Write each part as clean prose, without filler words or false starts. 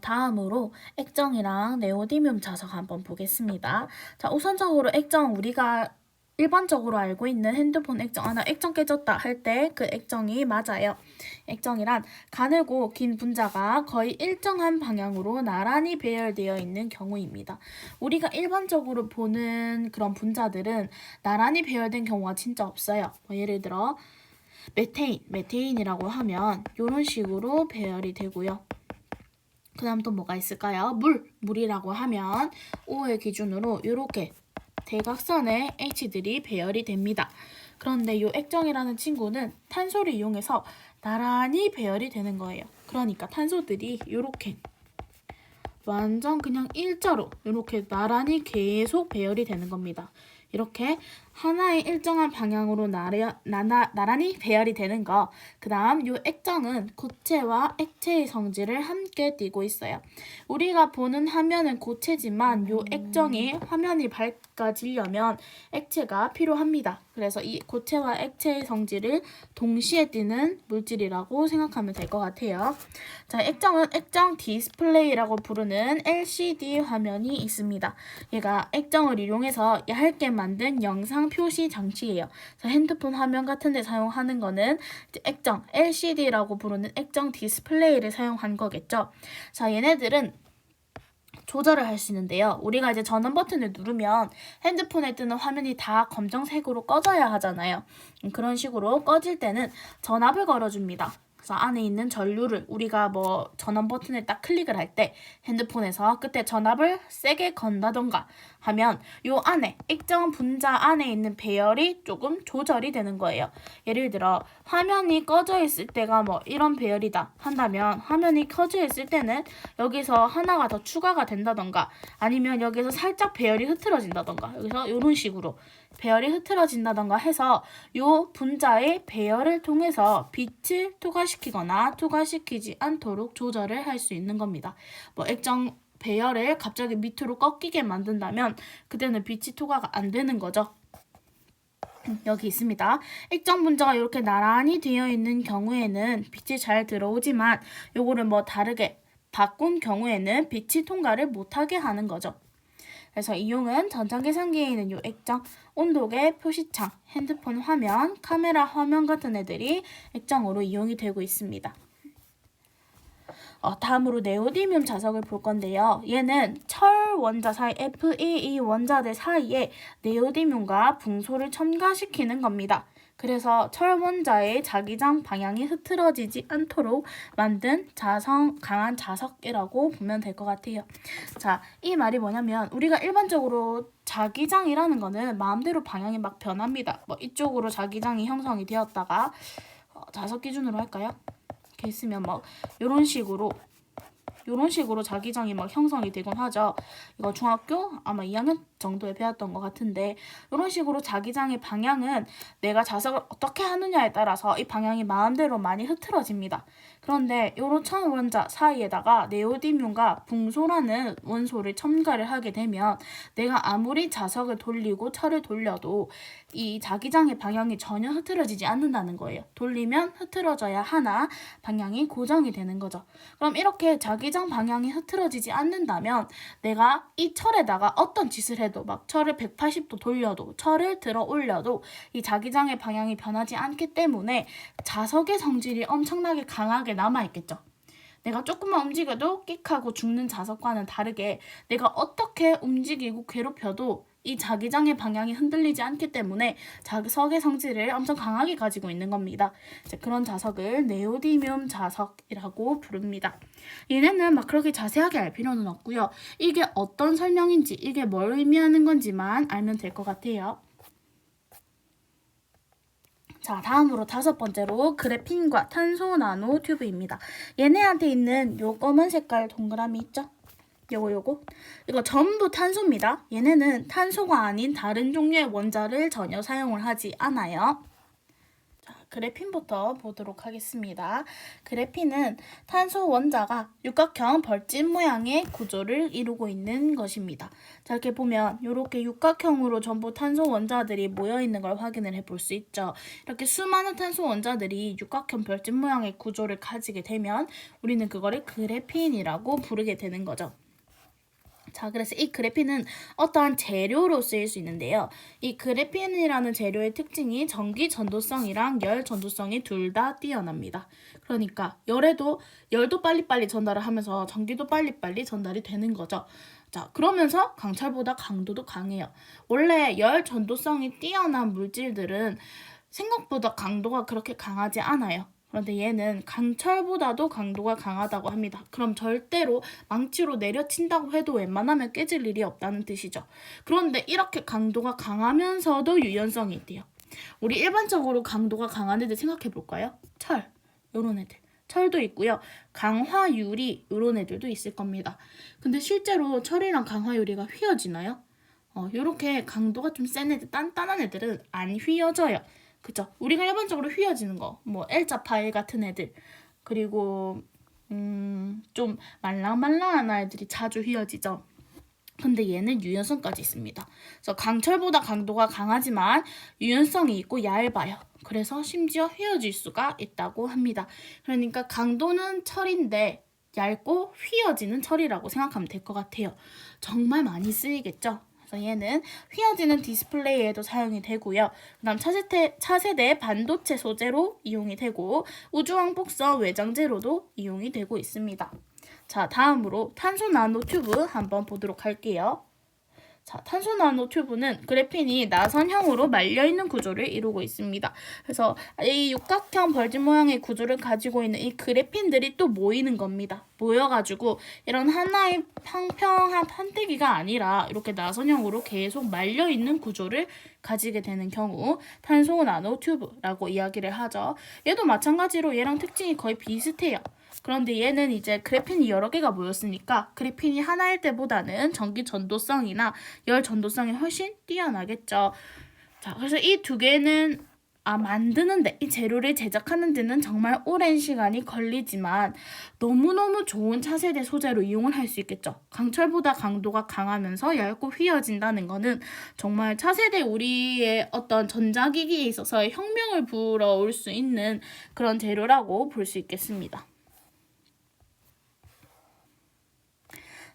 다음으로 액정이랑 네오디뮴 자석 한번 보겠습니다. 자, 우선적으로 액정 우리가 일반적으로 알고 있는 핸드폰 액정, 나 액정 깨졌다 할 때 그 액정이 맞아요. 액정이란 가늘고 긴 분자가 거의 일정한 방향으로 나란히 배열되어 있는 경우입니다. 우리가 일반적으로 보는 그런 분자들은 나란히 배열된 경우가 진짜 없어요. 예를 들어 메테인이라고 하면 이런 식으로 배열이 되고요. 그 다음 또 뭐가 있을까요? 물이라고 하면 O의 기준으로 이렇게 대각선의 H들이 배열이 됩니다. 그런데 이 액정이라는 친구는 탄소를 이용해서 나란히 배열이 되는 거예요. 그러니까 탄소들이 이렇게 완전 그냥 일자로 이렇게 나란히 계속 배열이 되는 겁니다. 이렇게 하나의 일정한 방향으로 나란히 배열이 되는 거. 그 다음 이 액정은 고체와 액체의 성질을 함께 띠고 있어요. 우리가 보는 화면은 고체지만 이 액정이 화면이 밝아지려면 액체가 필요합니다. 그래서 이 고체와 액체의 성질을 동시에 띠는 물질이라고 생각하면 될 것 같아요. 자, 액정은 액정 디스플레이라고 부르는 LCD 화면이 있습니다. 얘가 액정을 이용해서 얇게 만든 영상 표시 장치예요. 자, 핸드폰 화면 같은 데 사용하는 거는 이제 액정 LCD라고 부르는 액정 디스플레이를 사용한 거겠죠. 자, 얘네들은 조절을 할 수 있는데요. 우리가 이제 전원 버튼을 누르면 핸드폰에 뜨는 화면이 다 검정색으로 꺼져야 하잖아요. 그런 식으로 꺼질 때는 전압을 걸어줍니다. 그래서 안에 있는 전류를 우리가 뭐 전원 버튼을 딱 클릭을 할 때 핸드폰에서 그때 전압을 세게 건다던가 하면 요 안에 액정 분자 안에 있는 배열이 조금 조절이 되는 거예요. 예를 들어 화면이 꺼져 있을 때가 뭐 이런 배열이다 한다면 화면이 켜져 있을 때는 여기서 하나가 더 추가가 된다던가 아니면 여기서 살짝 배열이 흐트러진다던가 여기서 이런 식으로 배열이 흐트러진다던가 해서 요 분자의 배열을 통해서 빛을 투과시키거나 투과시키지 않도록 조절을 할 수 있는 겁니다. 뭐 액정 배열을 갑자기 밑으로 꺾이게 만든다면 그때는 빛이 투과가 안 되는 거죠. 여기 있습니다. 액정 분자가 이렇게 나란히 되어 있는 경우에는 빛이 잘 들어오지만 요거를 뭐 다르게 바꾼 경우에는 빛이 통과를 못하게 하는 거죠. 그래서 이용은 전자계산기에 있는 요 액정, 온도계, 표시창, 핸드폰 화면, 카메라 화면 같은 애들이 액정으로 이용이 되고 있습니다. 다음으로 네오디뮴 자석을 볼 건데요. 얘는 철 원자 사이, FeE 원자들 사이에 네오디뮴과 붕소를 첨가시키는 겁니다. 그래서 철 원자의 자기장 방향이 흐트러지지 않도록 만든 강한 자석이라고 보면 될 것 같아요. 자, 이 말이 뭐냐면 우리가 일반적으로 자기장이라는 거는 마음대로 방향이 막 변합니다. 뭐 이쪽으로 자기장이 형성이 되었다가 자석 기준으로 할까요? 이렇게 있으면 막 이런 식으로 자기장이 막 형성이 되곤 하죠. 이거 중학교 아마 2학년 정도에 배웠던 것 같은데 이런 식으로 자기장의 방향은 내가 자석을 어떻게 하느냐에 따라서 이 방향이 마음대로 많이 흐트러집니다. 그런데 이런 천 원자 사이에다가 네오디뮴과 붕소라는 원소를 첨가를 하게 되면 내가 아무리 자석을 돌리고 철을 돌려도 이 자기장의 방향이 전혀 흐트러지지 않는다는 거예요. 돌리면 흐트러져야 하나 방향이 고정이 되는 거죠. 그럼 이렇게 자기장 방향이 흐트러지지 않는다면 내가 이 철에다가 어떤 짓을 해도 막 철을 180도 돌려도 철을 들어 올려도 이 자기장의 방향이 변하지 않기 때문에 자석의 성질이 엄청나게 강하게 남아있겠죠. 내가 조금만 움직여도 끽하고 죽는 자석과는 다르게 내가 어떻게 움직이고 괴롭혀도 이 자기장의 방향이 흔들리지 않기 때문에 자석의 성질을 엄청 강하게 가지고 있는 겁니다. 그런 자석을 네오디뮴 자석이라고 부릅니다. 얘네는 막 그렇게 자세하게 알 필요는 없고요. 이게 어떤 설명인지 이게 뭘 의미하는 건지만 알면 될 것 같아요. 자, 다음으로 5번째로 그래핀과 탄소 나노 튜브입니다. 얘네한테 있는 요 검은 색깔 동그라미 있죠? 요거 이거 전부 탄소입니다. 얘네는 탄소가 아닌 다른 종류의 원자를 전혀 사용을 하지 않아요. 그래핀부터 보도록 하겠습니다. 그래핀은 탄소 원자가 육각형 벌집 모양의 구조를 이루고 있는 것입니다. 자, 이렇게 보면 이렇게 육각형으로 전부 탄소 원자들이 모여 있는 걸 확인을 해볼 수 있죠. 이렇게 수많은 탄소 원자들이 육각형 벌집 모양의 구조를 가지게 되면 우리는 그거를 그래핀이라고 부르게 되는 거죠. 자, 그래서 이 그래핀은 어떠한 재료로 쓰일 수 있는데요. 이 그래핀이라는 재료의 특징이 전기 전도성이랑 열 전도성이 둘 다 뛰어납니다. 그러니까 열도 빨리빨리 전달을 하면서 전기도 빨리빨리 전달이 되는 거죠. 자, 그러면서 강철보다 강도도 강해요. 원래 열 전도성이 뛰어난 물질들은 생각보다 강도가 그렇게 강하지 않아요. 그런데 얘는 강철보다도 강도가 강하다고 합니다. 그럼 절대로 망치로 내려친다고 해도 웬만하면 깨질 일이 없다는 뜻이죠. 그런데 이렇게 강도가 강하면서도 유연성이 있대요. 우리 일반적으로 강도가 강한 애들 생각해 볼까요? 철, 요런 애들. 철도 있고요. 강화유리, 요런 애들도 있을 겁니다. 근데 실제로 철이랑 강화유리가 휘어지나요? 요렇게 강도가 좀 센 애들, 단단한 애들은 안 휘어져요. 그쵸? 우리가 일반적으로 휘어지는 거, 뭐 L자 파일 같은 애들, 그리고 좀 말랑말랑한 아이들이 자주 휘어지죠. 근데 얘는 유연성까지 있습니다. 그래서 강철보다 강도가 강하지만 유연성이 있고 얇아요. 그래서 심지어 휘어질 수가 있다고 합니다. 그러니까 강도는 철인데 얇고 휘어지는 철이라고 생각하면 될 것 같아요. 정말 많이 쓰이겠죠? 그래서 얘는 휘어지는 디스플레이에도 사용이 되고요. 그다음 차세대 반도체 소재로 이용이 되고 우주왕복선 외장재로도 이용이 되고 있습니다. 자, 다음으로 탄소 나노 튜브 한번 보도록 할게요. 자, 탄소 나노 튜브는 그래핀이 나선형으로 말려있는 구조를 이루고 있습니다. 그래서 이 육각형 벌집 모양의 구조를 가지고 있는 이 그래핀들이 또 모이는 겁니다. 모여가지고 이런 하나의 평평한 판때기가 아니라 이렇게 나선형으로 계속 말려있는 구조를 가지게 되는 경우 탄소 나노 튜브라고 이야기를 하죠. 얘도 마찬가지로 얘랑 특징이 거의 비슷해요. 그런데 얘는 이제 그래핀이 여러 개가 모였으니까 그래핀이 하나일 때보다는 전기 전도성이나 열 전도성이 훨씬 뛰어나겠죠. 자, 그래서 이 두 개는 만드는데, 이 재료를 제작하는 데는 정말 오랜 시간이 걸리지만 너무너무 좋은 차세대 소재로 이용을 할 수 있겠죠. 강철보다 강도가 강하면서 얇고 휘어진다는 거는 정말 차세대 우리의 어떤 전자기기에 있어서 혁명을 불어올 수 있는 그런 재료라고 볼 수 있겠습니다.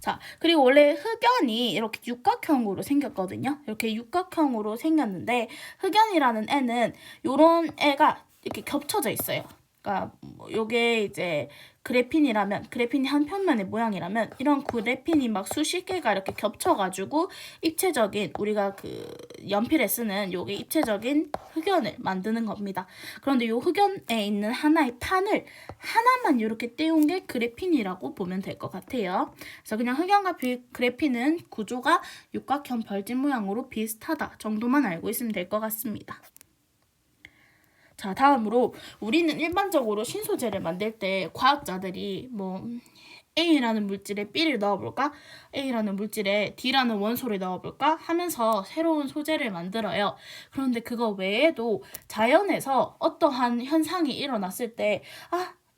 자, 그리고 원래 흑연이 이렇게 육각형으로 생겼거든요. 이렇게 육각형으로 생겼는데 흑연이라는 애는 요런 애가 이렇게 겹쳐져 있어요. 그러니까 요게 이제 그래핀이 한 편면의 모양이라면 이런 그래핀이 막 수십 개가 이렇게 겹쳐가지고 입체적인 우리가 그 연필에 쓰는 요게 입체적인 흑연을 만드는 겁니다. 그런데 요 흑연에 있는 하나의 판을 하나만 이렇게 떼운 게 그래핀이라고 보면 될 것 같아요. 그래서 그냥 흑연과 그래핀은 구조가 육각형 벌집 모양으로 비슷하다 정도만 알고 있으면 될 것 같습니다. 자, 다음으로 우리는 일반적으로 신소재를 만들 때 과학자들이 A라는 물질에 B를 넣어볼까? A라는 물질에 D라는 원소를 넣어볼까? 하면서 새로운 소재를 만들어요. 그런데 그거 외에도 자연에서 어떠한 현상이 일어났을 때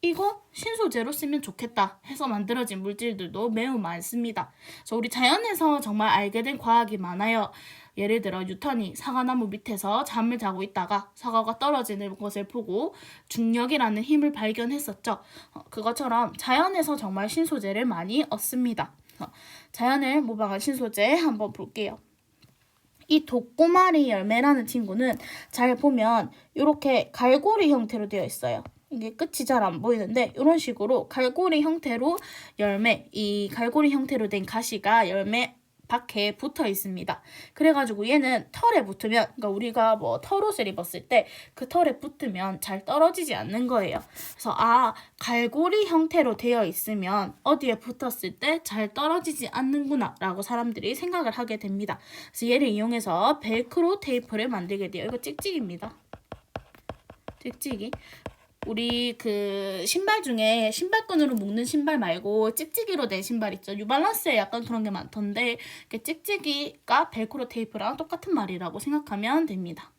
이거 신소재로 쓰면 좋겠다 해서 만들어진 물질들도 매우 많습니다. 그래서 우리 자연에서 정말 알게 된 과학이 많아요. 예를 들어 뉴턴이 사과나무 밑에서 잠을 자고 있다가 사과가 떨어지는 것을 보고 중력이라는 힘을 발견했었죠. 그것처럼 자연에서 정말 신소재를 많이 얻습니다. 자연을 모방한 신소재 한번 볼게요. 이 독고마리 열매라는 친구는 잘 보면 이렇게 갈고리 형태로 되어 있어요. 이게 끝이 잘 안 보이는데 이런 식으로 갈고리 형태로 이 갈고리 형태로 된 가시가 열매 밖에 붙어 있습니다. 그래가지고 얘는 털에 붙으면, 그러니까 우리가 털옷을 입었을 때 그 털에 붙으면 잘 떨어지지 않는 거예요. 그래서 갈고리 형태로 되어 있으면 어디에 붙었을 때 잘 떨어지지 않는구나 라고 사람들이 생각을 하게 됩니다. 그래서 얘를 이용해서 벨크로 테이프를 만들게 돼요. 이거 찍찍입니다. 찍찍이. 우리 그 신발 중에 신발끈으로 묶는 신발 말고 찍찍이로 된 신발 있죠. 뉴발란스에 약간 그런 게 많던데 찍찍이가 벨크로 테이프랑 똑같은 말이라고 생각하면 됩니다.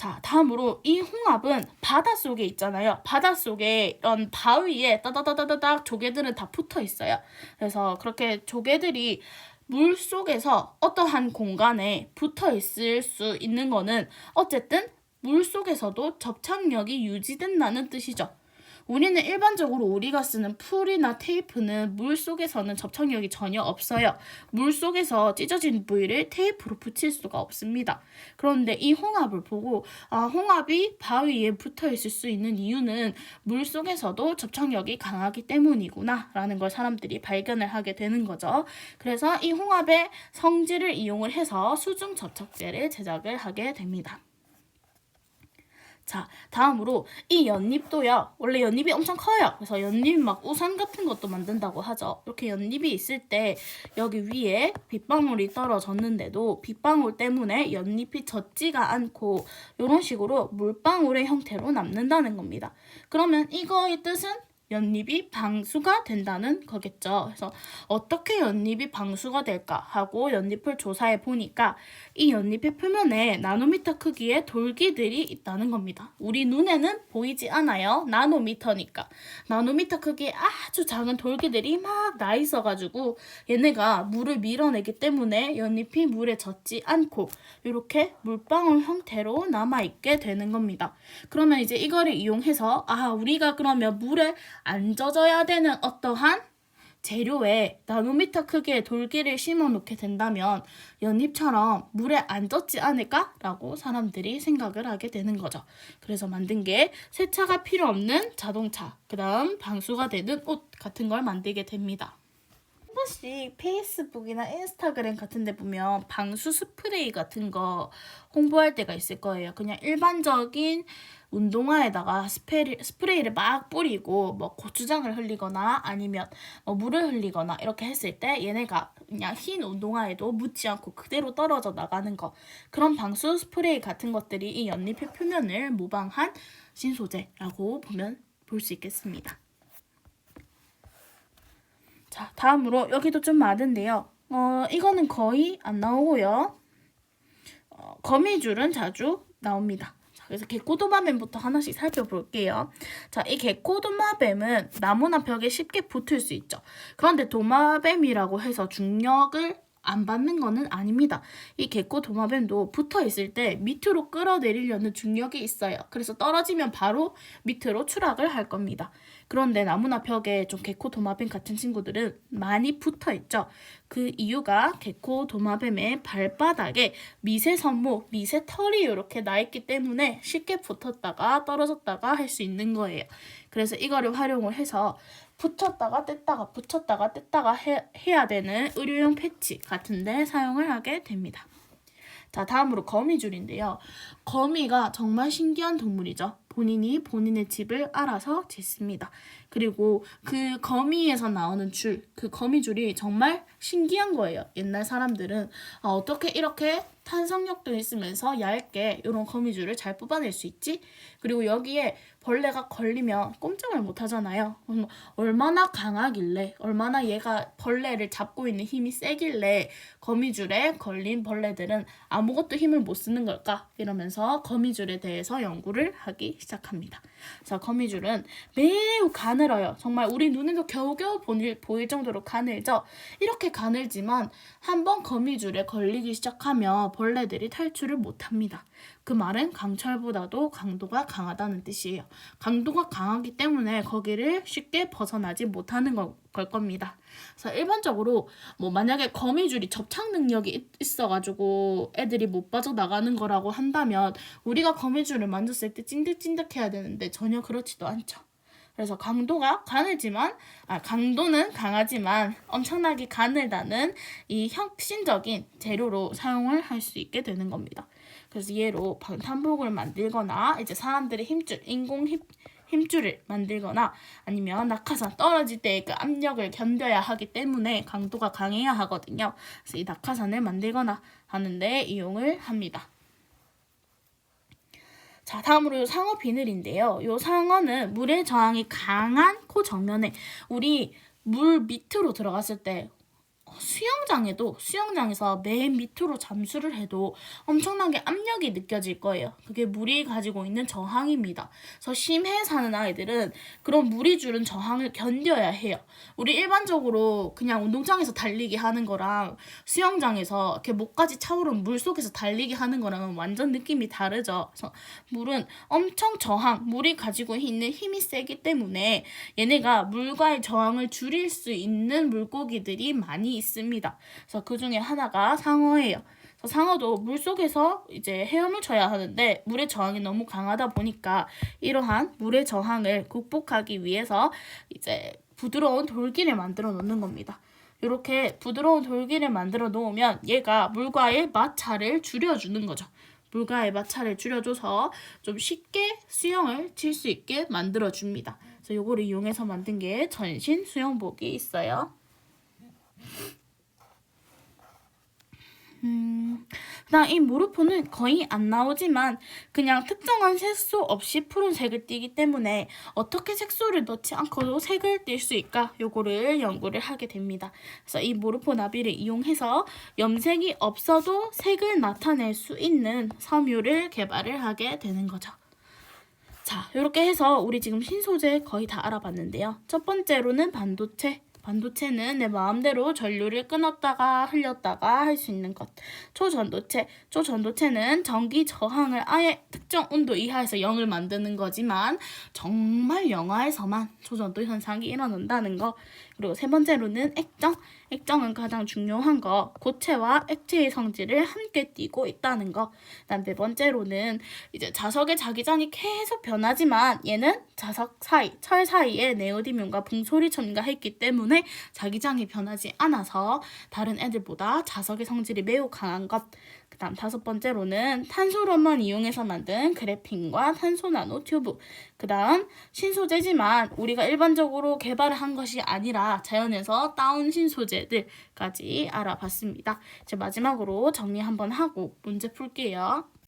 자, 다음으로 이 홍합은 바닷속에 있잖아요. 바닷속에 이런 바위에 따다다다다닥 조개들은 다 붙어 있어요. 그래서 그렇게 조개들이 물 속에서 어떠한 공간에 붙어 있을 수 있는 거는 어쨌든 물 속에서도 접착력이 유지된다는 뜻이죠. 우리는 일반적으로 우리가 쓰는 풀이나 테이프는 물 속에서는 접착력이 전혀 없어요. 물 속에서 찢어진 부위를 테이프로 붙일 수가 없습니다. 그런데 이 홍합을 보고 홍합이 바위에 붙어 있을 수 있는 이유는 물 속에서도 접착력이 강하기 때문이구나 라는 걸 사람들이 발견을 하게 되는 거죠. 그래서 이 홍합의 성질을 이용을 해서 수중 접착제를 제작을 하게 됩니다. 자, 다음으로 이 연잎도요. 원래 연잎이 엄청 커요. 그래서 연잎 막 우산 같은 것도 만든다고 하죠. 이렇게 연잎이 있을 때 여기 위에 빗방울이 떨어졌는데도 빗방울 때문에 연잎이 젖지가 않고 이런 식으로 물방울의 형태로 남는다는 겁니다. 그러면 이거의 뜻은 연잎이 방수가 된다는 거겠죠. 그래서 어떻게 연잎이 방수가 될까 하고 연잎을 조사해 보니까 이 연잎의 표면에 나노미터 크기의 돌기들이 있다는 겁니다. 우리 눈에는 보이지 않아요. 나노미터니까. 나노미터 크기의 아주 작은 돌기들이 막 나 있어가지고 얘네가 물을 밀어내기 때문에 연잎이 물에 젖지 않고 이렇게 물방울 형태로 남아있게 되는 겁니다. 그러면 이제 이거를 이용해서 우리가 그러면 물에 안 젖어야 되는 어떠한 재료에 나노미터 크기의 돌기를 심어 놓게 된다면 연잎처럼 물에 안 젖지 않을까라고 사람들이 생각을 하게 되는 거죠. 그래서 만든 게 세차가 필요 없는 자동차, 그 다음 방수가 되는 옷 같은 걸 만들게 됩니다. 한 번씩 페이스북이나 인스타그램 같은 데 보면 방수 스프레이 같은 거 홍보할 때가 있을 거예요. 그냥 일반적인 운동화에다가 스프레이를 막 뿌리고 뭐 고추장을 흘리거나 아니면 물을 흘리거나 이렇게 했을 때 얘네가 그냥 흰 운동화에도 묻지 않고 그대로 떨어져 나가는 거, 그런 방수 스프레이 같은 것들이 이 연잎의 표면을 모방한 신소재라고 볼 수 있겠습니다. 자, 다음으로 여기도 좀 많은데요. 이거는 거의 안 나오고요. 거미줄은 자주 나옵니다. 자, 그래서 개코도마뱀부터 하나씩 살펴볼게요. 자, 이 개코도마뱀은 나무나 벽에 쉽게 붙을 수 있죠. 그런데 도마뱀이라고 해서 중력을 안 받는 거는 아닙니다. 이 개코도마뱀도 붙어 있을 때 밑으로 끌어내리려는 중력이 있어요. 그래서 떨어지면 바로 밑으로 추락을 할 겁니다. 그런데 나무나 벽에 좀 개코도마뱀 같은 친구들은 많이 붙어 있죠. 그 이유가 개코도마뱀의 발바닥에 미세선모, 미세털이 이렇게 나 있기 때문에 쉽게 붙었다가 떨어졌다가 할 수 있는 거예요. 그래서 이거를 활용을 해서 붙였다가 뗐다가 붙였다가 뗐다가 해야 되는 의료용 패치 같은데 사용을 하게 됩니다. 자, 다음으로 거미줄인데요. 거미가 정말 신기한 동물이죠. 본인이 본인의 집을 알아서 짓습니다. 그리고 그 거미에서 나오는 줄, 그 거미줄이 정말 신기한 거예요. 옛날 사람들은 어떻게 이렇게 탄성력도 있으면서 얇게 이런 거미줄을 잘 뽑아낼 수 있지? 그리고 여기에 벌레가 걸리면 꼼짝을 못 하잖아요. 얼마나 강하길래, 얼마나 얘가 벌레를 잡고 있는 힘이 세길래 거미줄에 걸린 벌레들은 아무것도 힘을 못 쓰는 걸까? 이러면서 거미줄에 대해서 연구를 하기 시작합니다. 자, 거미줄은 매우 가늘어요. 정말 우리 눈에도 겨우겨우 보일 정도로 가늘죠? 이렇게 가늘지만 한번 거미줄에 걸리기 시작하면 벌레들이 탈출을 못합니다. 그 말은 강철보다도 강도가 강하다는 뜻이에요. 강도가 강하기 때문에 거기를 쉽게 벗어나지 못하는 걸 겁니다. 그래서 일반적으로 만약에 거미줄이 접착 능력이 있어가지고 애들이 못 빠져나가는 거라고 한다면 우리가 거미줄을 만졌을 때 찐득찐득해야 되는데 전혀 그렇지도 않죠. 그래서 강도는 강하지만 엄청나게 가늘다는 이 혁신적인 재료로 사용을 할 수 있게 되는 겁니다. 그래서 얘로 방탄복을 만들거나 이제 사람들의 인공 힘줄을 만들거나 아니면 낙하산 떨어질 때의 그 압력을 견뎌야 하기 때문에 강도가 강해야 하거든요. 그래서 이 낙하산을 만들거나 하는데 이용을 합니다. 자, 다음으로 상어 비늘인데요. 이 상어는 물의 저항이 강한 코 정면에 우리 물 밑으로 들어갔을 때 수영장에서 맨 밑으로 잠수를 해도 엄청나게 압력이 느껴질 거예요. 그게 물이 가지고 있는 저항입니다. 그래서 심해에 사는 아이들은 그런 물이 주는 저항을 견뎌야 해요. 우리 일반적으로 그냥 운동장에서 달리기 하는 거랑 수영장에서 이렇게 목까지 차오른 물 속에서 달리기 하는 거랑은 완전 느낌이 다르죠. 그래서 물은 엄청 물이 가지고 있는 힘이 세기 때문에 얘네가 물과의 저항을 줄일 수 있는 물고기들이 많이 있습니다. 그래서 그 중에 하나가 상어예요. 그래서 상어도 물속에서 이제 헤엄을 쳐야 하는데 물의 저항이 너무 강하다 보니까 이러한 물의 저항을 극복하기 위해서 이제 부드러운 돌기를 만들어 놓는 겁니다. 이렇게 부드러운 돌기를 만들어 놓으면 얘가 물과의 마찰을 줄여주는 거죠. 물과의 마찰을 줄여줘서 좀 쉽게 수영을 칠 수 있게 만들어줍니다. 그래서 요거를 이용해서 만든 게 전신 수영복이 있어요. 그다음 이 모르포는 거의 안 나오지만 그냥 특정한 색소 없이 푸른색을 띠기 때문에 어떻게 색소를 넣지 않고도 색을 띌 수 있까 요거를 연구를 하게 됩니다. 그래서 이 모르포 나비를 이용해서 염색이 없어도 색을 나타낼 수 있는 섬유를 개발을 하게 되는 거죠. 자, 이렇게 해서 우리 지금 신소재 거의 다 알아봤는데요. 첫 번째로는 반도체. 반도체는 내 마음대로 전류를 끊었다가 흘렸다가 할 수 있는 것. 초전도체는 전기 저항을 아예 특정 온도 이하에서 0을 만드는 거지만 정말 영하에서만 초전도 현상이 일어난다는 거. 그리고 세 번째로는 액정. 액정은 가장 중요한 거. 고체와 액체의 성질을 함께 띠고 있다는 거. 그다음 네 번째로는 이제 자석의 자기장이 계속 변하지만 얘는 자석 사이, 철 사이에 네오디뮴과 붕소리 첨가했기 때문에 자기장이 변하지 않아서 다른 애들보다 자석의 성질이 매우 강한 것. 그 다음 다섯 번째로는 탄소로만 이용해서 만든 그래핀과 탄소 나노 튜브. 그 다음 신소재지만 우리가 일반적으로 개발을 한 것이 아니라 자연에서 따온 신소재들까지 알아봤습니다. 이제 마지막으로 정리 한번 하고 문제 풀게요.